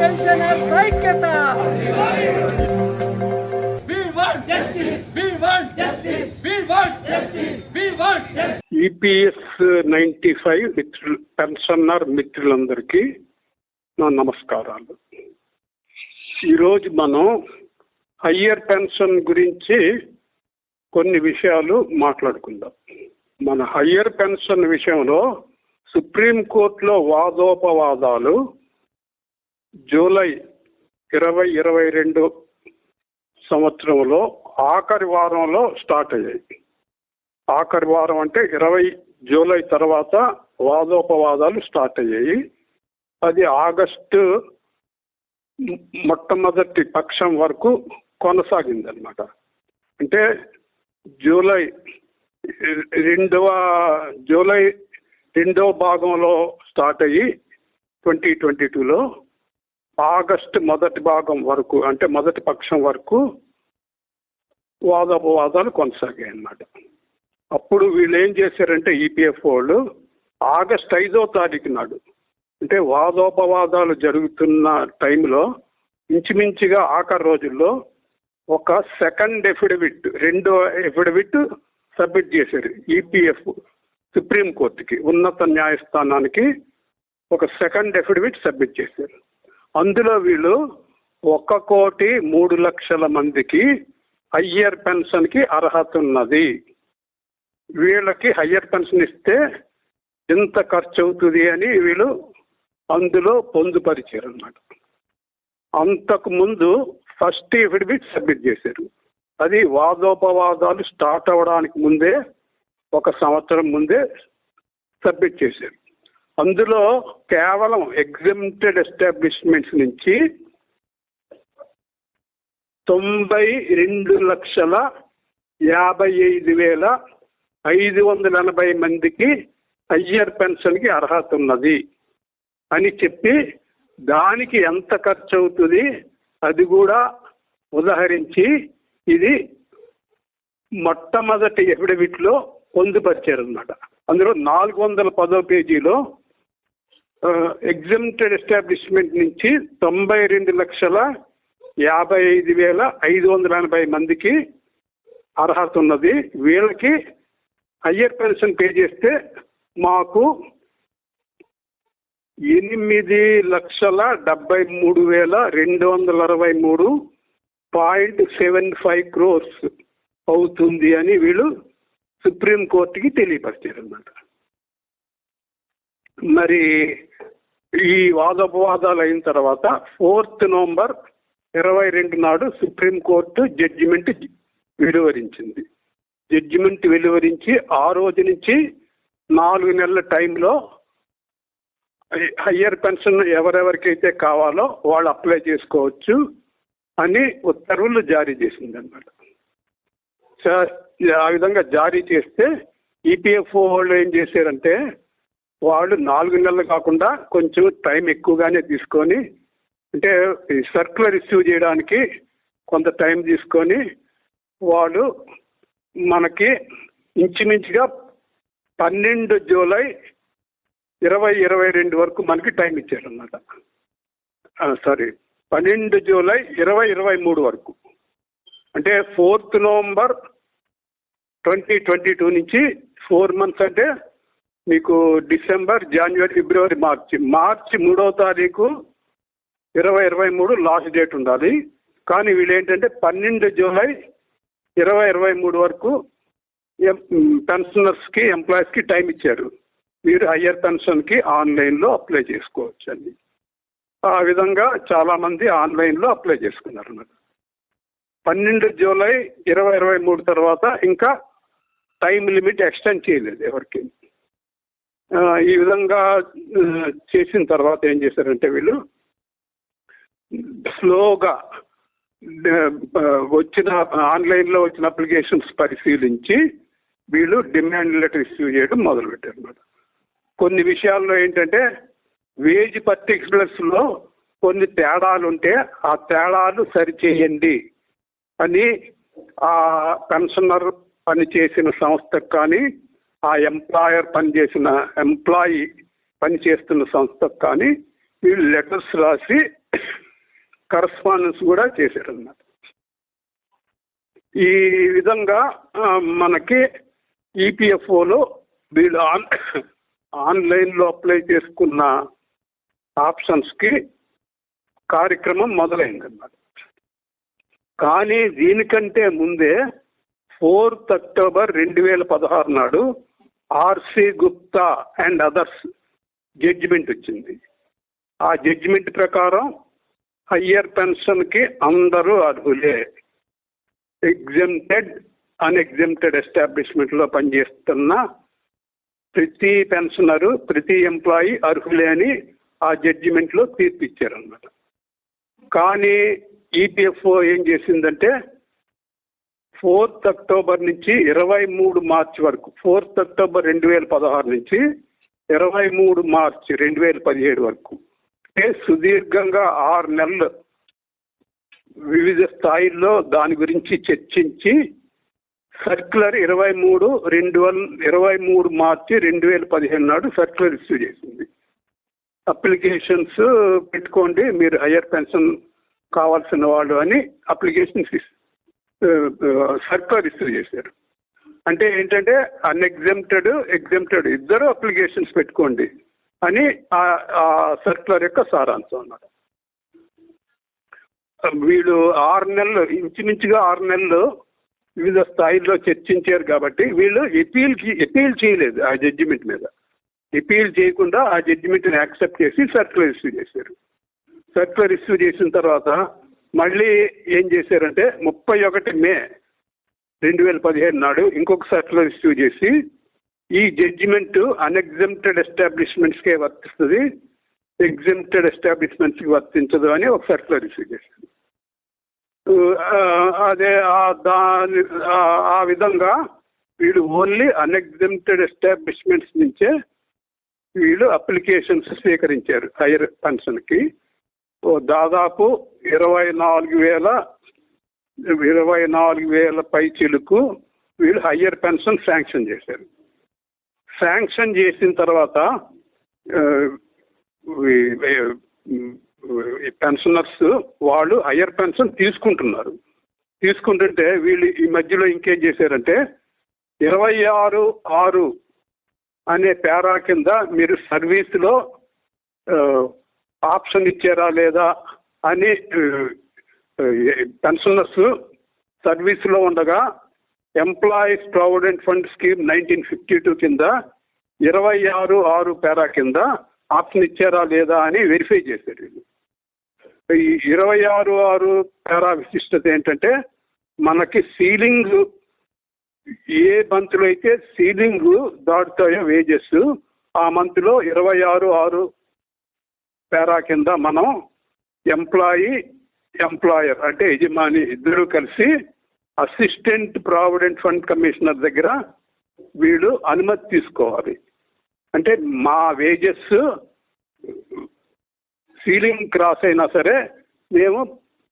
Pensioners ఐక్యత. We want justice. We want justice. We want justice. We want justice. EPS 95 మిత్రులు pensioner మిత్రులందరికీ నా నమస్కారాలు. ఈరోజు మనం హయ్యర్ పెన్షన్ గురించి కొన్ని విషయాలు మాట్లాడుకుందాం. మన హయ్యర్ పెన్షన్ విషయంలో సుప్రీంకోర్టులో వాదోపవాదాలు జూలై 2022 సంవత్సరంలో ఆఖరి వారంలో స్టార్ట్ అయ్యాయి. ఆఖరి వారం అంటే 20 జూలై తర్వాత వాదోపవాదాలు స్టార్ట్ అయ్యాయి. అది ఆగస్టు మొట్టమొదటి పక్షం వరకు కొనసాగిందన్నమాట. అంటే జూలై రెండవ భాగంలో స్టార్ట్ అయ్యి 2022లో ఆగస్టు మొదటి భాగం వరకు అంటే మొదటి పక్షం వరకు వాదోపవాదాలు కొనసాగాయి అన్నమాట. అప్పుడు వీళ్ళు ఏం చేశారంటే ఈపీఎఫ్ వాళ్ళు ఆగస్టు 5వ తారీఖు నాడు అంటే వాదోపవాదాలు జరుగుతున్న టైంలో ఇంచుమించుగా ఆఖరి రోజుల్లో ఒక సెకండ్ ఎఫిడవిట్, రెండో ఎఫిడవిట్ సబ్మిట్ చేశారు. ఈపీఎఫ్ సుప్రీంకోర్టుకి, ఉన్నత న్యాయస్థానానికి ఒక సెకండ్ ఎఫిడవిట్ సబ్మిట్ చేశారు. అందులో వీళ్ళు 1,03,00,000 మందికి హయ్యర్ పెన్షన్కి అర్హత ఉన్నది, వీళ్ళకి హయ్యర్ పెన్షన్ ఇస్తే ఎంత ఖర్చు అవుతుంది అని వీళ్ళు అందులో పొందుపరిచారు అన్నమాట. అంతకుముందు ఫస్ట్ ఎఫిడవిట్ సబ్మిట్ చేశారు. అది వాదోపవాదాలు స్టార్ట్ అవ్వడానికి ముందే, 1 సంవత్సరం ముందే సబ్మిట్ చేశారు. అందులో కేవలం ఎగ్జెంప్టెడ్ ఎస్టాబ్లిష్మెంట్స్ నుంచి 92,55,580 మందికి హయ్యర్ పెన్షన్కి అర్హత ఉన్నది అని చెప్పి దానికి ఎంత ఖర్చు అవుతుంది అది కూడా ఉదహరించి ఇది మొట్టమొదటి ఎఫిడవిట్లో పొందుపరిచారన్నమాట. అందులో 410వ పేజీలో ఎగ్జెంప్టెడ్ ఎస్టాబ్లిష్మెంట్ నుంచి 92,55,580 మందికి అర్హత ఉన్నది, వీళ్ళకి హయ్యర్ పెన్షన్ పే చేస్తే మాకు 8,73,263.75 crores అవుతుంది అని వీళ్ళు సుప్రీంకోర్టుకి తెలియపరిచారు అన్నమాట. మరి ఈ వాదోపవాదాలు అయిన తర్వాత 4 నవంబర్ 2022 నాడు సుప్రీంకోర్టు జడ్జిమెంట్ వెలువరించింది. జడ్జిమెంట్ వెలువరించి ఆ రోజు నుంచి 4 నెలల టైంలో హయ్యర్ పెన్షన్ ఎవరెవరికైతే కావాలో వాళ్ళు అప్లై చేసుకోవచ్చు అని ఉత్తర్వులు జారీ చేసింది అన్నమాట. ఆ విధంగా జారీ చేస్తే ఈపీఎఫ్ఓ వాళ్ళు ఏం చేశారంటే వాళ్ళు 4 నెలలు కాకుండా కొంచెం టైం ఎక్కువగానే తీసుకొని, అంటే సర్క్యులర్ ఇష్యూ చేయడానికి కొంత టైం తీసుకొని వాళ్ళు మనకి ఇంచుమించుగా 12 జూలై 2022 వరకు మనకి టైం ఇచ్చారన్నమాట. 12 జూలై 2023 వరకు, అంటే 4 నవంబర్ 2022 నుంచి 4 months అంటే మీకు డిసెంబర్, జనవరి, ఫిబ్రవరి, మార్చి 3వ తారీఖు 2023 లాస్ట్ డేట్ ఉండాలి. కానీ వీళ్ళు ఏంటంటే 12 జూలై 2023 వరకు పెన్షనర్స్కి, ఎంప్లాయీస్కి టైం ఇచ్చారు. మీరు హయ్యర్ పెన్షన్కి ఆన్లైన్లో అప్లై చేసుకోవచ్చు అని. ఆ విధంగా చాలామంది ఆన్లైన్లో అప్లై చేసుకున్నారు అన్నమాట. 12 జూలై 2023 తర్వాత ఇంకా టైం లిమిట్ ఎక్స్టెండ్ చేయలేదు ఎవరికి. ఈ విధంగా చేసిన తర్వాత ఏం చేశారంటే వీళ్ళు స్లోగా వచ్చిన ఆన్లైన్లో వచ్చిన అప్లికేషన్స్ పరిశీలించి వీళ్ళు డిమాండ్ లెటర్ ఇష్యూ చేయడం మొదలుపెట్టారు అన్నమాట. కొన్ని విషయాల్లో ఏంటంటే వేజ్ పర్టిక్యులర్స్లో కొన్ని తేడాలు ఉంటే ఆ తేడాలు సరిచేయండి అని ఆ పెన్షనర్ పనిచేసిన సంస్థకు కానీ ఆ ఎంప్లాయీ పనిచేస్తున్న సంస్థకు కానీ వీళ్ళు లెటర్స్ రాసి కరస్పాండెన్స్ కూడా చేశారన్నమాట. ఈ విధంగా మనకి ఈపీఎఫ్ఓలో వీళ్ళు ఆన్లైన్లో అప్లై చేసుకున్న ఆప్షన్స్కి కార్యక్రమం మొదలైందన్నమాట. కానీ దీనికంటే ముందే 4th అక్టోబర్ 2016 నాడు RC Gupta and others judgment వచ్చింది. ఆ జడ్జిమెంట్ ప్రకారం హయ్యర్ పెన్షన్కి అందరూ అర్హులే. ఎగ్జెంప్టెడ్ అన్ఎగ్జెంప్టెడ్ ఎస్టాబ్లిష్మెంట్లో పనిచేస్తున్న ప్రతి పెన్షనరు ప్రతి ఎంప్లాయీ అర్హులే అని ఆ జడ్జిమెంట్లో తీర్పు ఇచ్చారన్నమాట. కానీ ఈపీఎఫ్ఓ ఏం చేసిందంటే 4th అక్టోబర్ నుంచి 23 మార్చి వరకు, 4th అక్టోబర్ 2016 నుంచి 23 మార్చి 2017 వరకు, అంటే సుదీర్ఘంగా 6 నెలలు వివిధ స్థాయిల్లో దాని గురించి చర్చించి సర్క్యులర్ 23 మార్చి 2015 నాడు సర్క్యులర్ ఇష్యూ చేసింది. అప్లికేషన్స్ పెట్టుకోండి మీరు హయ్యర్ పెన్షన్ కావాల్సిన వాళ్ళు అని అప్లికేషన్స్ సర్క్యులర్ ఇష్యూ చేశారు. అంటే ఏంటంటే అన్ఎగ్జెంప్టెడ్ ఎగ్జెంప్టెడ్ ఇద్దరు అప్లికేషన్స్ పెట్టుకోండి అని ఆ సర్క్యులర్ యొక్క సారాంశం అన్నమాట. వీళ్ళు 6 నెలలు ఇంచుమించుగా 6 నెలలు వివిధ స్థాయిల్లో చర్చించారు కాబట్టి వీళ్ళు అపీల్ చేయలేదు. ఆ జడ్జిమెంట్ మీద అపీల్ చేయకుండా ఆ జడ్జిమెంట్ని యాక్సెప్ట్ చేసి సర్క్యులర్ ఇష్యూ చేశారు. సర్క్యులర్ ఇష్యూ చేసిన తర్వాత మళ్ళీ ఏం చేశారంటే 31 మే 2015 నాడు ఇంకొక సర్క్యులర్ ఇష్యూ చేసి ఈ జడ్జిమెంట్ అన్ఎగ్జెంప్టెడ్ ఎస్టాబ్లిష్మెంట్స్కే వర్తిస్తుంది, ఎగ్జెంప్టెడ్ ఎస్టాబ్లిష్మెంట్స్కి వర్తించదు అని ఒక సర్క్యులర్ ఇష్యూ చేశారు. అదే ఆ విధంగా వీళ్ళు ఓన్లీ అన్ఎగ్జెంప్టెడ్ ఎస్టాబ్లిష్మెంట్స్ నుంచే వీళ్ళు అప్లికేషన్స్ స్వీకరించారు హైయర్ పెన్షన్కి. దాదాపు 24,000 పైచీలకు వీళ్ళు హయ్యర్ పెన్షన్ శాంక్షన్ చేశారు. శాంక్షన్ చేసిన తర్వాత పెన్షనర్స్ వాళ్ళు హయ్యర్ పెన్షన్ తీసుకుంటుంటే వీళ్ళు ఈ మధ్యలో ఇంకేం చేశారంటే 26(6) అనే పేరా కింద మీరు సర్వీస్లో ఆప్షన్ ఇచ్చారా లేదా అని పెన్షనర్స్ సర్వీస్లో ఉండగా ఎంప్లాయీస్ ప్రావిడెంట్ ఫండ్ స్కీమ్ 1952 కింద 26(6) పేరా కింద ఆప్షన్ ఇచ్చారా లేదా అని వెరిఫై చేశారు. ఈ 26(6) పేరా విశిష్టత ఏంటంటే మనకి సీలింగ్ ఏ మంత్లో అయితే సీలింగ్ దాటుతాయో వేజెస్ ఆ మంత్లో 26(6) పేరా కింద మనం ఎంప్లాయర్ అంటే యజమాని ఇద్దరు కలిసి అసిస్టెంట్ ప్రావిడెంట్ ఫండ్ కమిషనర్ దగ్గర వీళ్ళు అనుమతి తీసుకోవాలి. అంటే మా వేజెస్ సీలింగ్ క్రాస్ అయినా సరే మేము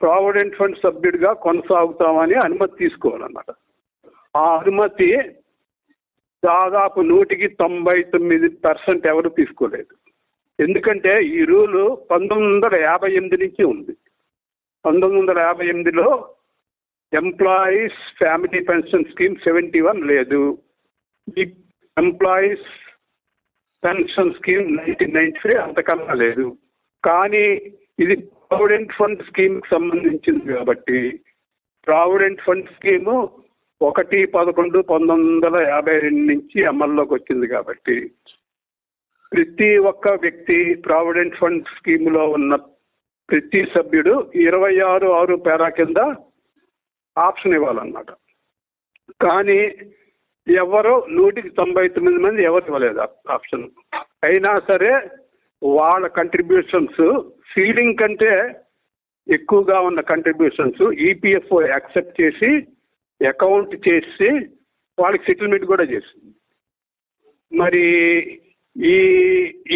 ప్రావిడెంట్ ఫండ్ సభ్యుడిగా కొనసాగుతామని అనుమతి తీసుకోవాలన్నమాట. ఆ అనుమతి దాదాపు 99% ఎవరు తీసుకోలేదు. ఎందుకంటే ఈ రూలు 1958 నుంచి ఉంది. 1958లో ఎంప్లాయీస్ ఫ్యామిలీ పెన్షన్ స్కీమ్ 71 లేదు, ఈ ఎంప్లాయీస్ పెన్షన్ స్కీమ్ 1995 అంతకన్నా లేదు. కానీ ఇది ప్రావిడెంట్ ఫండ్ స్కీమ్కి సంబంధించింది కాబట్టి ప్రావిడెంట్ ఫండ్ స్కీము 1/11/1952 నుంచి అమల్లోకి వచ్చింది కాబట్టి ప్రతి ఒక్క వ్యక్తి ప్రావిడెంట్ ఫండ్ స్కీమ్లో ఉన్న ప్రతి సభ్యుడు 26(6) పేరా కింద ఆప్షన్ ఇవ్వాలన్నమాట. కానీ ఎవరో 199 మంది ఎవరు ఇవ్వలేదు ఆప్షన్. అయినా సరే వాళ్ళ కంట్రిబ్యూషన్స్ సీలింగ్ కంటే ఎక్కువగా ఉన్న కంట్రిబ్యూషన్స్ ఈపీఎఫ్ఓ యాక్సెప్ట్ చేసి అకౌంట్ చేసి వాళ్ళకి సెటిల్మెంట్ కూడా చేసింది. మరి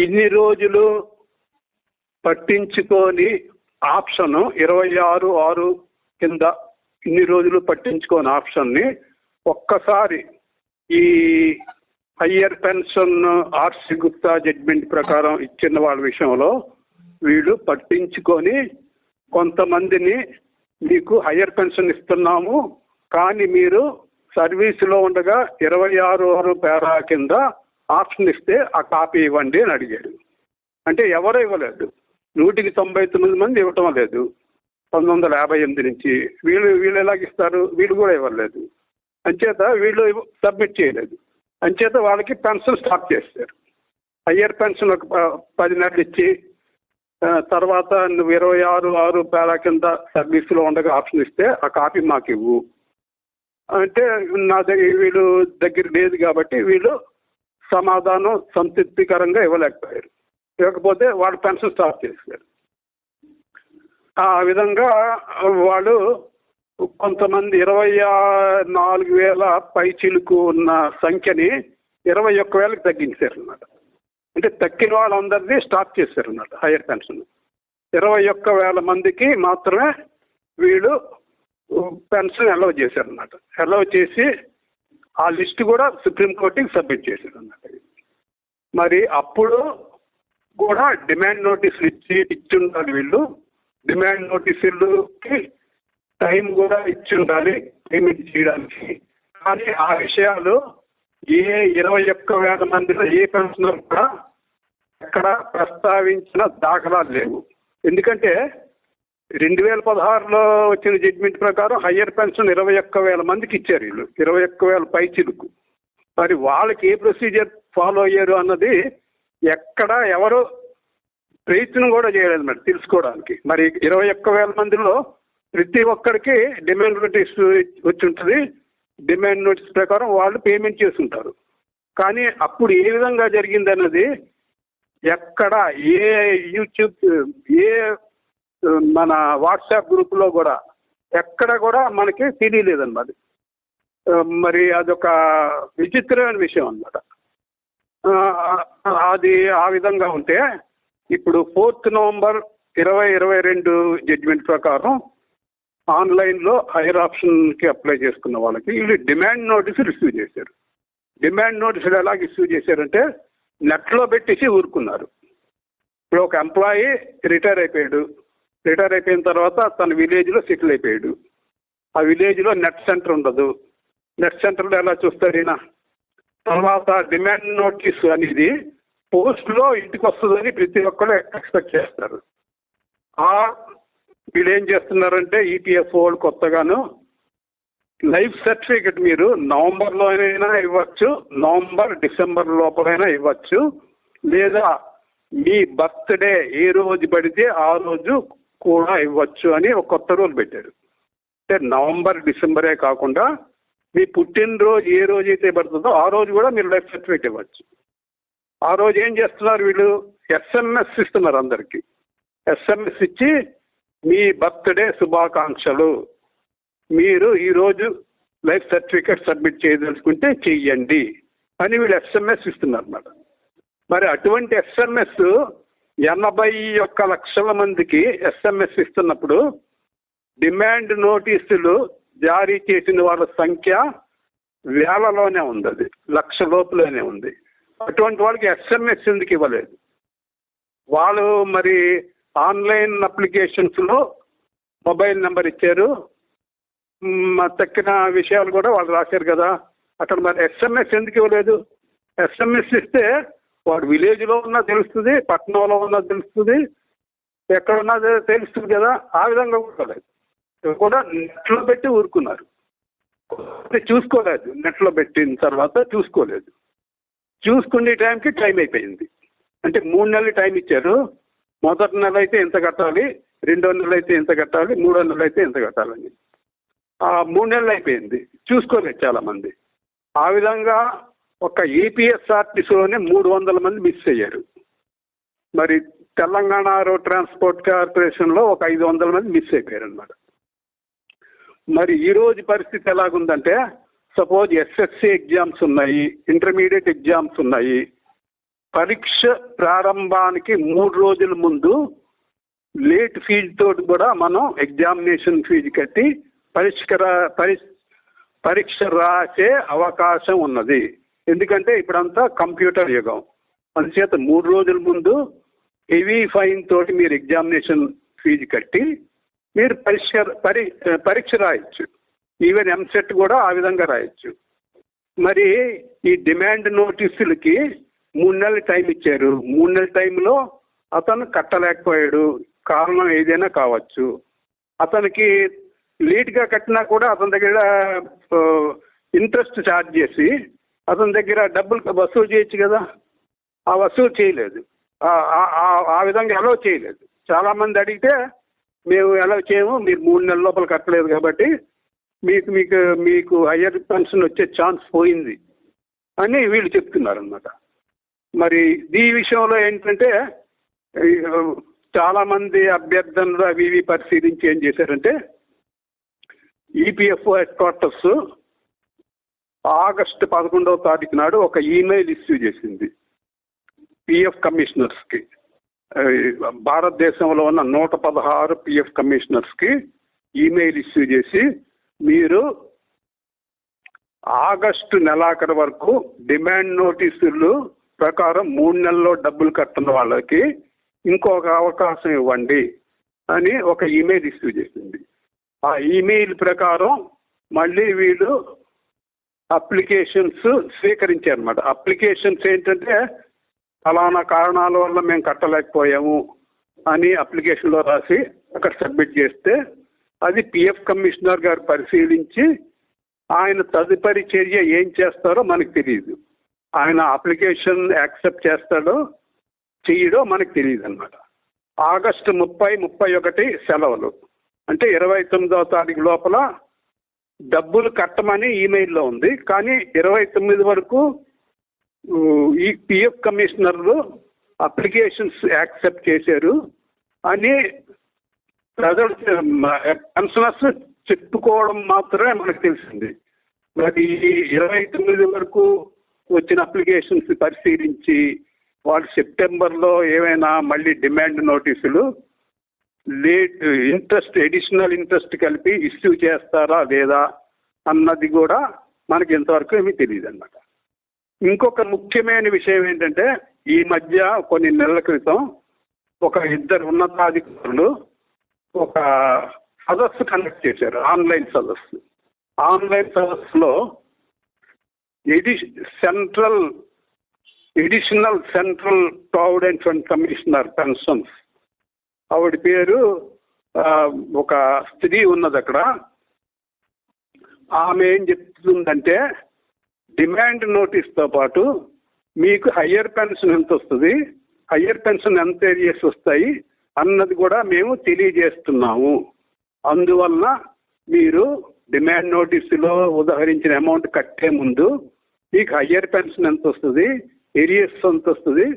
ఇన్ని రోజులు పట్టించుకొని ఆప్షన్ 26(6) కింద ఇన్ని రోజులు పట్టించుకోని ఆప్షన్ని ఒక్కసారి ఈ higher pension RC Gupta judgment ప్రకారం ఇచ్చిన వాళ్ళ విషయంలో వీళ్ళు పట్టించుకొని కొంతమందిని మీకు హయ్యర్ పెన్షన్ ఇస్తున్నాము కానీ మీరు సర్వీసులో ఉండగా 26 పేరా కింద ఆప్షన్ ఇస్తే ఆ కాపీ ఇవ్వండి అని అడిగారు. అంటే ఎవరు ఇవ్వలేదు, 199 మంది ఇవ్వటం లేదు 1958 నుంచి. వీళ్ళు ఎలాగిస్తారు, వీళ్ళు కూడా ఇవ్వలేదు. అంచేత వీళ్ళు సబ్మిట్ చేయలేదు. అంచేత వాళ్ళకి పెన్షన్ స్టాప్ చేస్తారు. హయ్యర్ పెన్షన్ ఒక 10 నెలలు ఇచ్చి తర్వాత నువ్వు 26 పేరా కింద సర్వీసులో ఉండగా ఆప్షన్ ఇస్తే ఆ కాపీ మాకు ఇవ్వు అంటే నా దగ్గర వీళ్ళు దగ్గర లేదు కాబట్టి వీళ్ళు సమాధానం సంతృప్తికరంగా ఇవ్వలేకపోయారు. ఇవ్వకపోతే వాళ్ళు పెన్షన్ స్టాప్ చేశారు. ఆ విధంగా వాళ్ళు కొంతమంది 24,000 పైచిలుకు ఉన్న సంఖ్యని 21,000కి తగ్గించారు అన్నమాట. అంటే తక్కిన వాళ్ళందరినీ స్టాప్ చేశారు అన్నమాట హయ్యర్ పెన్షన్. 21,000 మందికి మాత్రమే వీళ్ళు పెన్షన్ అలౌ చేశారు అన్నమాట. అలౌ చేసి ఆ లిస్ట్ కూడా సుప్రీంకోర్టుకి సబ్మిట్ చేశారు అన్నమాట. మరి అప్పుడు కూడా డిమాండ్ నోటీసులు ఇచ్చి ఉండాలి వీళ్ళు. డిమాండ్ నోటీసులకి టైం కూడా ఇచ్చి ఉండాలి పేమెంట్ చేయడానికి. కానీ ఆ విషయాలు ఏ 21,000 మందిలో ఏ పెన్షనర్ కూడా ఎక్కడ ప్రస్తావించిన దాఖలాలు లేవు. ఎందుకంటే 2016లో వచ్చిన జడ్జిమెంట్ ప్రకారం హయ్యర్ పెన్షన్ 21,000 మందికి ఇచ్చారు వీళ్ళు, 21,000 పైచిలుకు. మరి వాళ్ళకి ఏ ప్రొసీజర్ ఫాలో అయ్యారు అన్నది ఎక్కడ ఎవరు ప్రయత్నం కూడా చేయలేదు మరి తెలుసుకోవడానికి. మరి 21,000 మందిలో ప్రతి ఒక్కరికి డిమాండ్ నోటీస్ వచ్చి ఉంటుంది. డిమాండ్ నోటీస్ ప్రకారం వాళ్ళు పేమెంట్ చేస్తుంటారు. కానీ అప్పుడు ఏ విధంగా జరిగింది అన్నది ఎక్కడ ఏ యూట్యూబ్ ఏ మన వాట్సాప్ గ్రూపులో కూడా ఎక్కడ కూడా మనకి తెలియలేదన్నమాట. మరి అదొక విచిత్రమైన విషయం అన్నమాట. అది ఆ విధంగా ఉంటే ఇప్పుడు 4 నవంబర్ 2022 జడ్జిమెంట్ ప్రకారం ఆన్లైన్లో హైయర్ ఆప్షన్కి అప్లై చేసుకున్న వాళ్ళకి వీళ్ళు డిమాండ్ నోటీసు రిసీవ్ చేశారు. డిమాండ్ నోటీసులు ఎలాగ ఇష్యూ చేశారంటే నెట్లో పెట్టేసి ఊరుకున్నారు. ఇప్పుడు ఒక ఎంప్లాయీ రిటైర్ అయిపోయాడు. రిటైర్ అయిపోయిన తర్వాత తన విలేజ్లో సెటిల్ అయిపోయాడు. ఆ విలేజ్లో నెట్ సెంటర్ ఉండదు. నెట్ సెంటర్లో ఎలా చూస్తారు ఈయన? తర్వాత డిమాండ్ నోటీస్ అనేది పోస్ట్లో ఇంటికి వస్తుందని ప్రతి ఒక్కరు ఎక్స్పెక్ట్ చేస్తారు. వీళ్ళు ఏం చేస్తున్నారంటే ఈపీఎఫ్ఓ వాళ్ళు కొత్తగాను లైఫ్ సర్టిఫికెట్ మీరు నవంబర్లో అయినా ఇవ్వచ్చు, డిసెంబర్ లోపలైనా ఇవ్వచ్చు, లేదా మీ బర్త్డే ఏ రోజు పడితే ఆ రోజు కూడా ఇవ్వచ్చు అని ఒక కొత్త రూల్ పెట్టారు. అంటే నవంబర్ డిసెంబరే కాకుండా మీ పుట్టినరోజు ఏ రోజు అయితే పడుతుందో ఆ రోజు కూడా మీరు లైఫ్ సర్టిఫికేట్ ఇవ్వచ్చు. ఆ రోజు ఏం చేస్తున్నారు వీళ్ళు? ఎస్ఎంఎస్ ఇస్తున్నారు అందరికీ. ఎస్ఎంఎస్ ఇచ్చి మీ బర్త్డే శుభాకాంక్షలు, మీరు ఈరోజు లైఫ్ సర్టిఫికేట్ సబ్మిట్ చేయదలుచుకుంటే చెయ్యండి అని వీళ్ళు ఎస్ఎంఎస్ ఇస్తున్నారు అన్నమాట. మరి అటువంటి ఎస్ఎంఎస్ 81 లక్షల మందికి ఎస్ఎంఎస్ ఇస్తున్నప్పుడు డిమాండ్ నోటీసులు జారీ చేసిన వాళ్ళ సంఖ్య వేలలోనే ఉంది, అది లక్ష లోపులోనే ఉంది. అటువంటి వాళ్ళకి ఎస్ఎంఎస్ ఎందుకు ఇవ్వలేదు? వాళ్ళు మరి ఆన్లైన్ అప్లికేషన్స్లో మొబైల్ నెంబర్ ఇచ్చారు, తక్కిన విషయాలు కూడా వాళ్ళు రాశారు కదా. అక్కడ మరి ఎస్ఎంఎస్ ఎందుకు ఇవ్వలేదు? ఎస్ఎంఎస్ ఇస్తే వాడు విలేజ్లో ఉన్నా తెలుస్తుంది, పట్టణంలో ఉన్నా తెలుస్తుంది, ఎక్కడున్నా తెలుస్తుంది కదా. ఆ విధంగా కూడా నెట్లో పెట్టి ఊరుకున్నారు. చూసుకోలేదు, నెట్లో పెట్టిన తర్వాత చూసుకోలేదు. చూసుకునే టైంకి టైం అయిపోయింది. అంటే 3 నెలలు టైం ఇచ్చారు. మొదటి నెల అయితే ఎంత కట్టాలి, 2వ నెల అయితే ఎంత కట్టాలి, 3వ నెల అయితే ఎంత కట్టాలని. 3 నెలలు అయిపోయింది, చూసుకోలేదు చాలామంది. ఆ విధంగా ఒక ఏపీఎస్ఆర్టీసీలోనే 300 మంది మిస్ అయ్యారు. మరి తెలంగాణ రోడ్ ట్రాన్స్పోర్ట్ కార్పొరేషన్లో ఒక 500 మంది మిస్ అయిపోయారు అన్నమాట. మరి ఈరోజు పరిస్థితి ఎలాగుందంటే, సపోజ్ ఎస్ఎస్సి ఎగ్జామ్స్ ఉన్నాయి, ఇంటర్మీడియట్ ఎగ్జామ్స్ ఉన్నాయి. పరీక్ష ప్రారంభానికి 3 రోజుల ముందు లేట్ ఫీజు తోటి కూడా మనం ఎగ్జామినేషన్ ఫీజు కట్టి పరీక్ష రాసే అవకాశం ఉన్నది. ఎందుకంటే ఇప్పుడంతా కంప్యూటర్ యుగం. అందుచేత 3 రోజుల ముందు హెవీ ఫైన్ తోటి మీరు ఎగ్జామినేషన్ ఫీజు కట్టి మీరు పరీక్ష రాయొచ్చు. ఈవెన్ ఎంసెట్ కూడా ఆ విధంగా రాయొచ్చు. మరి ఈ డిమాండ్ నోటీసులకి 3 నెలలు టైం ఇచ్చారు. 3 నెలల టైంలో అతను కట్టలేకపోయాడు. కారణం ఏదైనా కావచ్చు. అతనికి లేట్గా కట్టినా కూడా అతని దగ్గర ఇంట్రెస్ట్ ఛార్జ్ చేసి అతని దగ్గర డబ్బులు వసూలు చేయొచ్చు కదా. ఆ వసూలు చేయలేదు. ఆ విధంగా అలౌ చేయలేదు. చాలామంది అడిగితే మేము అలౌ చేయము, మీరు 3 నెలల లోపల కట్టలేదు కాబట్టి మీకు మీకు మీకు హయ్యర్ పెన్షన్ వచ్చే ఛాన్స్ పోయింది అని వీళ్ళు చెప్తున్నారు అన్నమాట. మరి ఈ విషయంలో ఏంటంటే చాలామంది అభ్యర్థనలు అవి ఇవి పరిశీలించి ఏం చేశారంటే ఈపీఎఫ్ఓ హెడ్ క్వార్టర్స్ ఆగస్టు 11వ తారీఖు నాడు ఒక ఈమెయిల్ ఇష్యూ చేసింది పిఎఫ్ కమిషనర్స్కి. భారతదేశంలో ఉన్న 116 పిఎఫ్ కమిషనర్స్కి ఈమెయిల్ ఇష్యూ చేసి మీరు ఆగస్టు నెలాఖరు వరకు డిమాండ్ నోటీసులు ప్రకారం 3 నెలల్లో డబ్బులు కట్టిన వాళ్ళకి ఇంకొక అవకాశం ఇవ్వండి అని ఒక ఈమెయిల్ ఇష్యూ చేసింది. ఆ ఈమెయిల్ ప్రకారం మళ్ళీ వీళ్ళు అప్లికేషన్స్ స్వీకరించారన్నమాట. అప్లికేషన్స్ ఏంటంటే ఫలానా కారణాల వల్ల మేము కట్టలేకపోయాము అని అప్లికేషన్లో రాసి అక్కడ సబ్మిట్ చేస్తే అది పిఎఫ్ కమిషనర్ గారు పరిశీలించి ఆయన తదుపరి చర్య ఏం చేస్తారో మనకు తెలియదు. ఆయన అప్లికేషన్ యాక్సెప్ట్ చేస్తాడో చెయ్యడో మనకు తెలియదు అన్నమాట. ఆగస్టు 30, 31 సెలవులు. అంటే 29వ తారీఖు లోపల డబ్బులు కట్టమని ఈమెయిల్లో ఉంది. కానీ 29 వరకు ఈ పిఎఫ్ కమిషనర్లు అప్లికేషన్స్ యాక్సెప్ట్ చేశారు అని ప్రజలు పెన్షనర్స్ చెప్పుకోవడం మాత్రమే మనకు తెలిసింది. మరి 29 వరకు వచ్చిన అప్లికేషన్స్ పరిశీలించి వాళ్ళు సెప్టెంబర్లో ఏమైనా మళ్ళీ డిమాండ్ నోటీసులు అడిషనల్ ఇంట్రెస్ట్ కలిపి ఇష్యూ చేస్తారా లేదా అన్నది కూడా మనకి ఇంతవరకు ఏమీ తెలియదు అన్నమాట. ఇంకొక ముఖ్యమైన విషయం ఏంటంటే ఈ మధ్య కొన్ని నెలల క్రితం ఒక 2 ఉన్నతాధికారులు ఒక సదస్సు కండక్ట్ చేశారు, ఆన్లైన్ సదస్సు. ఆన్లైన్ సదస్సులో additional central provident fund commissioner pensions ఆవిడ పేరు ఒక స్త్రీ ఉన్నది అక్కడ. ఆమె ఏం చెప్తుందంటే డిమాండ్ నోటీస్తో పాటు మీకు హయ్యర్ పెన్షన్ ఎంత వస్తుంది, హయ్యర్ పెన్షన్ ఎంత ఏరియాస్ వస్తాయి అన్నది కూడా మేము తెలియజేస్తున్నాము. అందువల్ల మీరు డిమాండ్ నోటీసులో ఉదహరించిన అమౌంట్ కట్టే ముందు మీకు హయ్యర్ పెన్షన్ ఎంత వస్తుంది, ఏరియాస్ ఎంత వస్తుంది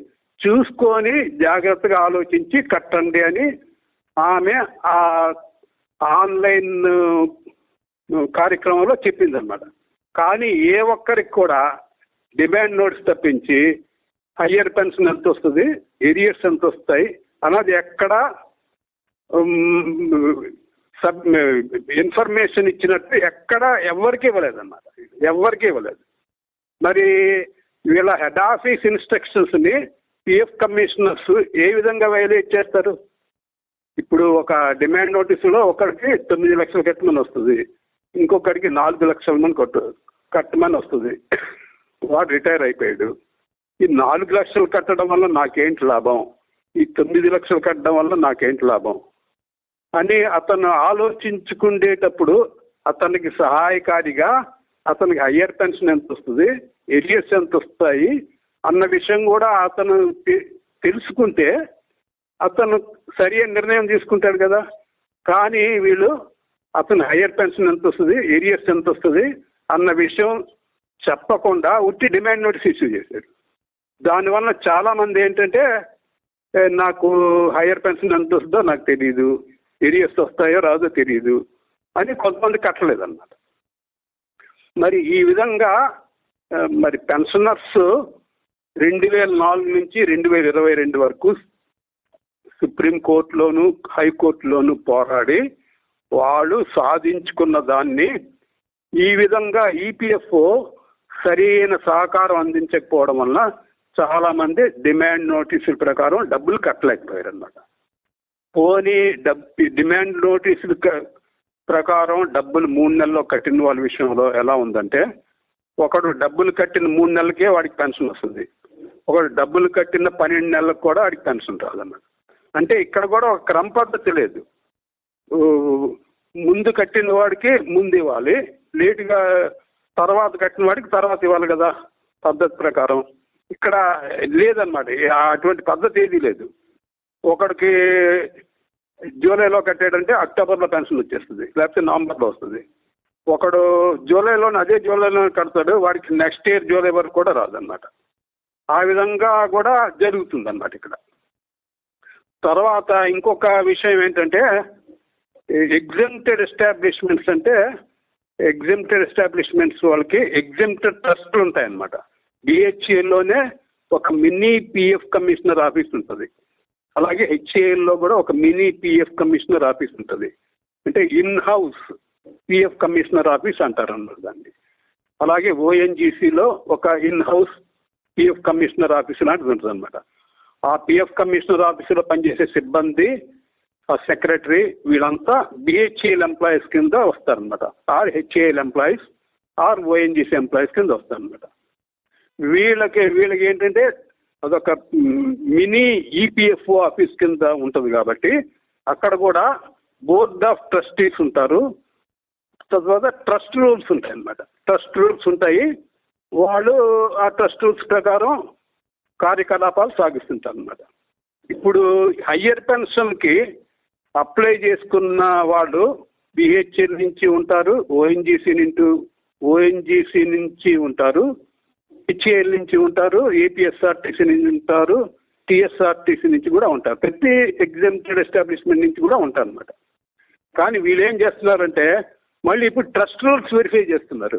చూసుకొని జాగ్రత్తగా ఆలోచించి కట్టండి అని ఆమె ఆ ఆన్లైన్ కార్యక్రమంలో చెప్పిందన్నమాట. కానీ ఏ ఒక్కరికి కూడా డిమాండ్ నోటీస్ తప్పించి హయ్యర్ పెన్షన్ ఎంత వస్తుంది, ఏరియాస్ ఎంత వస్తాయి అన్నది ఎక్కడ ఇన్ఫర్మేషన్ ఇచ్చినట్టు ఎక్కడ ఎవరికి ఇవ్వలేదన్నమాట. ఎవరికి ఇవ్వలేదు. మరి వీళ్ళ హెడ్ ఆఫీస్ ఇన్స్ట్రక్షన్స్ని పిఎఫ్ కమిషనర్స్ ఏ విధంగా వైలేట్ చేస్తారు? ఇప్పుడు ఒక డిమాండ్ నోటీసులో ఒకరికి 9 లక్షలు కట్టమని వస్తుంది, ఇంకొకరికి 4 లక్షల మంది కట్టమని వస్తుంది. వాడు రిటైర్ అయిపోయాడు. ఈ 4 లక్షలు కట్టడం వల్ల నాకేంటి లాభం, ఈ 9 లక్షలు కట్టడం వల్ల నాకేంటి లాభం అని అతను ఆలోచించుకునేటప్పుడు అతనికి సహాయకారిగా అతనికి హయ్యర్ పెన్షన్ ఎంత వస్తుంది, ఏరియాస్ ఎంత వస్తాయి అన్న విషయం కూడా అతను తెలుసుకుంటే అతను సరి అయిన నిర్ణయం తీసుకుంటాడు కదా. కానీ వీళ్ళు అతను హయ్యర్ పెన్షన్ ఎంత వస్తుంది, ఏరియాస్ ఎంత వస్తుంది అన్న విషయం చెప్పకుండా ఉట్టి డిమాండ్ నోటీస్ ఇష్యూ చేశారు. దానివల్ల చాలామంది ఏంటంటే నాకు హయ్యర్ పెన్షన్ ఎంత వస్తుందో నాకు తెలియదు, ఏరియాస్ వస్తాయో రాదో తెలియదు అని కొంతమంది కట్టలేదన్నమాట. మరి ఈ విధంగా మరి పెన్షనర్స్ 2004 నుంచి 2022 వరకు సుప్రీంకోర్టులోను హైకోర్టులోను పోరాడి వాళ్ళు సాధించుకున్న దాన్ని ఈ విధంగా ఈపీఎఫ్ఓ సరైన సహకారం అందించకపోవడం వల్ల చాలా మంది డిమాండ్ నోటీసుల ప్రకారం డబ్బులు కట్టలేకపోయారు అన్నమాట. పోనీ డిమాండ్ నోటీసుల ప్రకారం డబ్బులు 3 నెలల్లో కట్టిన వాళ్ళ విషయంలో ఎలా ఉందంటే, ఒకడు డబ్బులు కట్టిన 3 నెలలకే వాడికి పెన్షన్ వస్తుంది, ఒకడు డబ్బులు కట్టిన 12 నెలలకు కూడా వాడికి పెన్షన్ రాదన్నమాట. అంటే ఇక్కడ కూడా ఒక క్రమ పద్ధతి లేదు. ముందు కట్టిన వాడికి ముందు ఇవ్వాలి, లేటుగా తర్వాత కట్టిన వాడికి తర్వాత ఇవ్వాలి కదా పద్ధతి ప్రకారం. ఇక్కడ లేదన్నమాట, అటువంటి పద్ధతి ఏదీ లేదు. ఒకడికి జూలైలో కట్టాడంటే అక్టోబర్లో పెన్షన్ వచ్చేస్తుంది, లేకపోతే నవంబర్లో వస్తుంది. ఒకడు అదే జూలైలో కడతాడు, వాడికి నెక్స్ట్ ఇయర్ జూలై వరకు కూడా రాదన్నమాట. ఆ విధంగా కూడా జరుగుతుందన్నమాట ఇక్కడ. తర్వాత ఇంకొక విషయం ఏంటంటే, ఎగ్జెంప్టెడ్ ఎస్టాబ్లిష్మెంట్స్ అంటే ఎగ్జెంప్టెడ్ ఎస్టాబ్లిష్మెంట్స్ వాళ్ళకి ఎగ్జెంప్టెడ్ ట్రస్ట్లు ఉంటాయన్నమాట. బిహెచ్ఏలోనే ఒక మినీ పిఎఫ్ కమిషనర్ ఆఫీస్ ఉంటుంది, అలాగే హెచ్ఏఎల్లో కూడా ఒక మినీ పిఎఫ్ కమిషనర్ ఆఫీస్ ఉంటుంది. అంటే in house PF commissioner office అంటారు అన్నమాట దాన్ని. అలాగే ఓఎన్జీసీలో ఒక in house PF commissioner office లాంటిది ఉంటుంది అనమాట. ఆ పిఎఫ్ కమిషనర్ ఆఫీసులో పనిచేసే సిబ్బంది, ఆ సెక్రటరీ, వీళ్ళంతా బిహెచ్ఏఎల్ ఎంప్లాయీస్ కింద వస్తారనమాట. Or HAL employees or ONGC employees కింద వస్తారనమాట. వీళ్ళకి ఏంటంటే అదొక మినీ ఈపీఎఫ్ఓ ఆఫీస్ కింద ఉంటుంది కాబట్టి అక్కడ కూడా బోర్డ్ ఆఫ్ ట్రస్టీస్ ఉంటారు. తర్వాత ట్రస్ట్ రూల్స్ ఉంటాయి అన్నమాట. ట్రస్ట్ రూల్స్ ఉంటాయి, వాళ్ళు ఆ ట్రస్ట్ రూల్స్ ప్రకారం కార్యకలాపాలు సాగిస్తుంటారు అన్నమాట. ఇప్పుడు హయ్యర్ పెన్షన్కి అప్లై చేసుకున్న వాళ్ళు బిహెచ్ఎల్ నుంచి ఉంటారు, ఓఎన్జీసీ నుంచి ఉంటారు, హెచ్ఏఎల్ నుంచి ఉంటారు, ఏపీఎస్ఆర్టీసీ నుంచి ఉంటారు, టీఎస్ఆర్టీసీ నుంచి కూడా ఉంటారు. ప్రతి ఎగ్జెంప్టెడ్ ఎస్టాబ్లిష్మెంట్ నుంచి కూడా ఉంటారు అన్నమాట. కానీ వీళ్ళు ఏం చేస్తున్నారంటే మళ్ళీ ఇప్పుడు ట్రస్ట్ రూల్స్ వెరిఫై చేస్తున్నారు.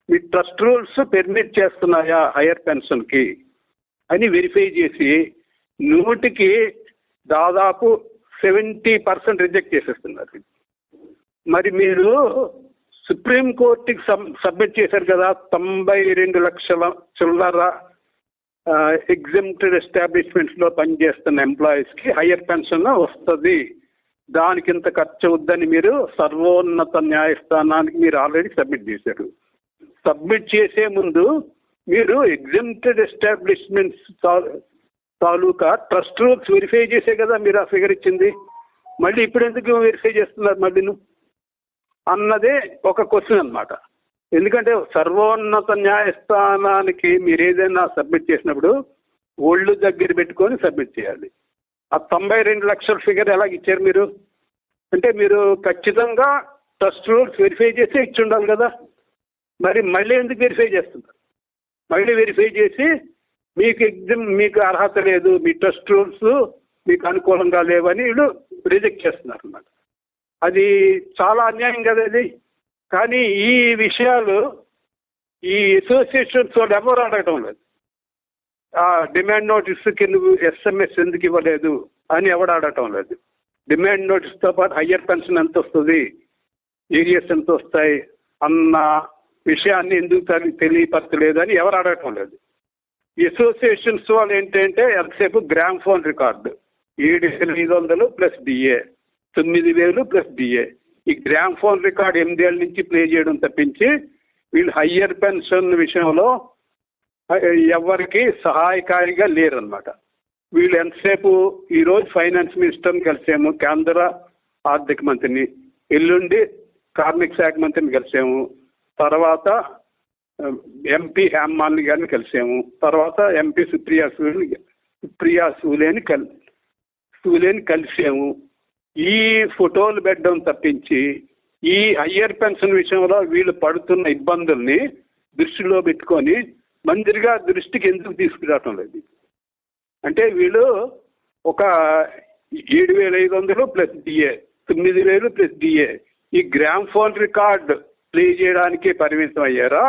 మీ ట్రస్ట్ రూల్స్ పెర్మిట్ చేస్తున్నాయా హయ్యర్ పెన్షన్కి అని వెరిఫై చేసి 100కి దాదాపు 70% రిజెక్ట్ చేసేస్తున్నారు. మరి మీరు సుప్రీంకోర్టుకి సబ్మిట్ చేశారు కదా 92 లక్షల చిల్లర ఎగ్జెంప్టెడ్ ఎస్టాబ్లిష్మెంట్స్లో పనిచేస్తున్న ఎంప్లాయీస్కి హయ్యర్ పెన్షన్ వస్తుంది, దానికి ఇంత ఖర్చు అవుద్దని మీరు సర్వోన్నత న్యాయస్థానానికి మీరు ఆల్రెడీ సబ్మిట్ చేశారు. సబ్మిట్ చేసే ముందు మీరు ఎగ్జెంప్టెడ్ ఎస్టాబ్లిష్మెంట్స్ తాలూకా ట్రస్ట్ రూల్స్ వెరిఫై చేసే కదా మీరు ఆ ఫిగర్ ఇచ్చింది. మళ్ళీ ఇప్పుడు ఎందుకు వెరిఫై చేస్తున్నారు మళ్ళీ అన్నదే ఒక క్వశ్చన్ అన్నమాట. ఎందుకంటే సర్వోన్నత న్యాయస్థానానికి మీరు ఏదైనా సబ్మిట్ చేసినప్పుడు ఒళ్ళు దగ్గర పెట్టుకొని సబ్మిట్ చేయాలి. ఆ 92 లక్షల ఫిగర్ ఎలాగ ఇచ్చారు మీరు? అంటే మీరు ఖచ్చితంగా ట్రస్ట్ రూల్స్ వెరిఫై చేసి ఇచ్చి ఉండాలి కదా. మరి మళ్ళీ ఎందుకు వెరిఫై చేస్తున్నారు? మళ్ళీ వెరిఫై చేసి మీకు అర్హత లేదు, మీ ట్రస్ట్ రూల్స్ మీకు అనుకూలంగా లేవని వీళ్ళు రిజెక్ట్ చేస్తున్నారు అన్నమాట. అది చాలా అన్యాయం కదా అది. కానీ ఈ విషయాలు ఈ అసోసియేషన్స్ వాళ్ళు ఎవరు అడగటం లేదు. ఆ డిమాండ్ నోటీస్కి నువ్వు ఎస్ఎంఎస్ ఎందుకు ఇవ్వలేదు అని ఎవడు అడగటం లేదు. డిమాండ్ నోటీస్తో పాటు హయ్యర్ పెన్షన్ ఎంత వస్తుంది, ఏరియస్ ఎంత వస్తాయి అన్న విషయాన్ని ఎందుకు తెలియపరచలేదు అని ఎవరు అడగటం లేదు. ఈ అసోసియేషన్స్ వాళ్ళు ఏంటంటే ఎంతసేపు gramophone record 7,500 plus DA 9,000 plus DA. ఈ గ్రామ్ ఫోన్ రికార్డు 8 ఏళ్ళ నుంచి ప్లే చేయడం తప్పించి వీళ్ళు హయ్యర్ పెన్షన్ విషయంలో ఎవరికి సహాయకారిగా లేరన్నమాట. వీళ్ళు ఎంతసేపు ఈరోజు ఫైనాన్స్ మినిస్టర్ని కలిసాము, కేంద్ర ఆర్థిక మంత్రిని, ఎల్లుండి కార్మిక శాఖ మంత్రిని కలిసాము, తర్వాత ఎంపీ హేమ్మాలిని గారిని కలిసాము, తర్వాత ఎంపీ సుప్రియా సూలేని కలిసాము. ఈ ఫోటోలు పెట్టడం తప్పించి ఈ హయ్యర్ పెన్షన్ విషయంలో వీళ్ళు పడుతున్న ఇబ్బందుల్ని దృష్టిలో పెట్టుకొని మంత్రిగా దృష్టికి ఎందుకు తీసుకురావటం లేదు? అంటే వీళ్ళు ఒక 7,500 ప్లస్ డిఏ 9,000 ప్లస్ డిఏ ఈ గ్రామ్ ఫోన్ రికార్డ్ ప్లే చేయడానికి పరిమితం అయ్యారా?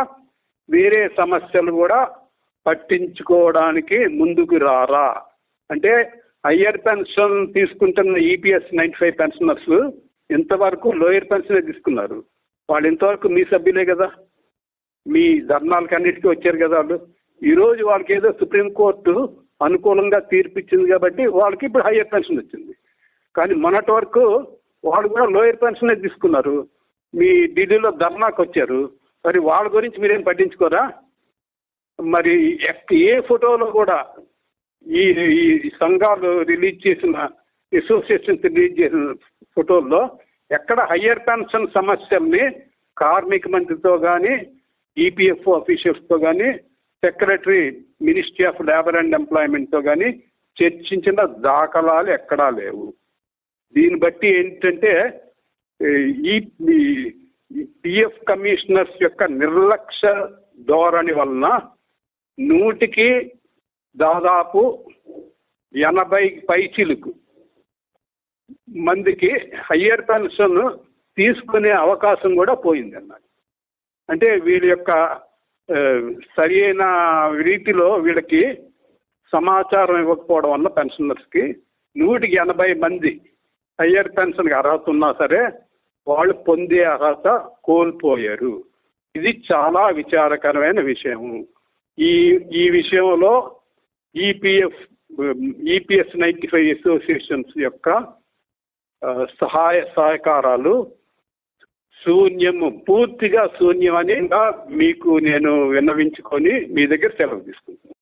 వేరే సమస్యలు కూడా పట్టించుకోవడానికి ముందుకు రారా? అంటే హయ్యర్ పెన్షన్ తీసుకుంటున్న ఈపీఎస్ 95 పెన్షనర్స్ ఇంతవరకు లోయర్ పెన్షన్ తీసుకున్నారు. వాళ్ళు ఇంతవరకు మీ సభ్యులే కదా, మీ ధర్నాలకి అన్నిటికీ వచ్చారు కదా వాళ్ళు. ఈరోజు వాళ్ళకి ఏదో సుప్రీంకోర్టు అనుకూలంగా తీర్పిచ్చింది కాబట్టి వాళ్ళకి ఇప్పుడు హయ్యర్ పెన్షన్ వచ్చింది. కానీ మొన్నటి వరకు వాళ్ళు కూడా లోయర్ పెన్షనే తీసుకున్నారు. మీ ఢిల్లీలో ధర్నాకు వచ్చారు, మరి వాళ్ళ గురించి మీరేం పట్టించుకోరా? మరి ఏ ఫోటోలో కూడా ఈ సంఘాలు రిలీజ్ చేసిన, అసోసియేషన్స్ రిలీజ్ చేసిన ఫోటోల్లో ఎక్కడ హయ్యర్ పెన్షన్ సమస్యల్ని కార్మిక మంత్రితో కానీ, ఈపీఎఫ్ఓ అఫీషియల్స్తో కానీ, secretary ministry of labour and ఎంప్లాయ్మెంట్తో కానీ చర్చించిన దాఖలాలు ఎక్కడా లేవు. దీన్ని బట్టి ఏంటంటే ఈ పిఎఫ్ కమిషనర్స్ యొక్క నిర్లక్ష్య ధోరణి వలన 100కి దాదాపు 80 పైచిలుకు మందికి హయ్యర్ పెన్షన్ తీసుకునే అవకాశం కూడా పోయిందన్నారు. అంటే వీళ్ళ యొక్క సరైన రీతిలో వీళ్ళకి సమాచారం ఇవ్వకపోవడం వల్ల పెన్షనర్స్కి 100కి 80 మంది హయ్యర్ పెన్షన్కి అర్హత ఉన్నా సరే వాళ్ళు పొందే అర్హత కోల్పోయారు. ఇది చాలా విచారకరమైన విషయం. ఈ విషయంలో ఈపీఎస్ 95 అసోసియేషన్స్ యొక్క సహాయ సహకారాలు పూర్తిగా శూన్యమని మీకు నేను విన్నవించుకొని మీ దగ్గర సెలవు తీసుకుంటాను.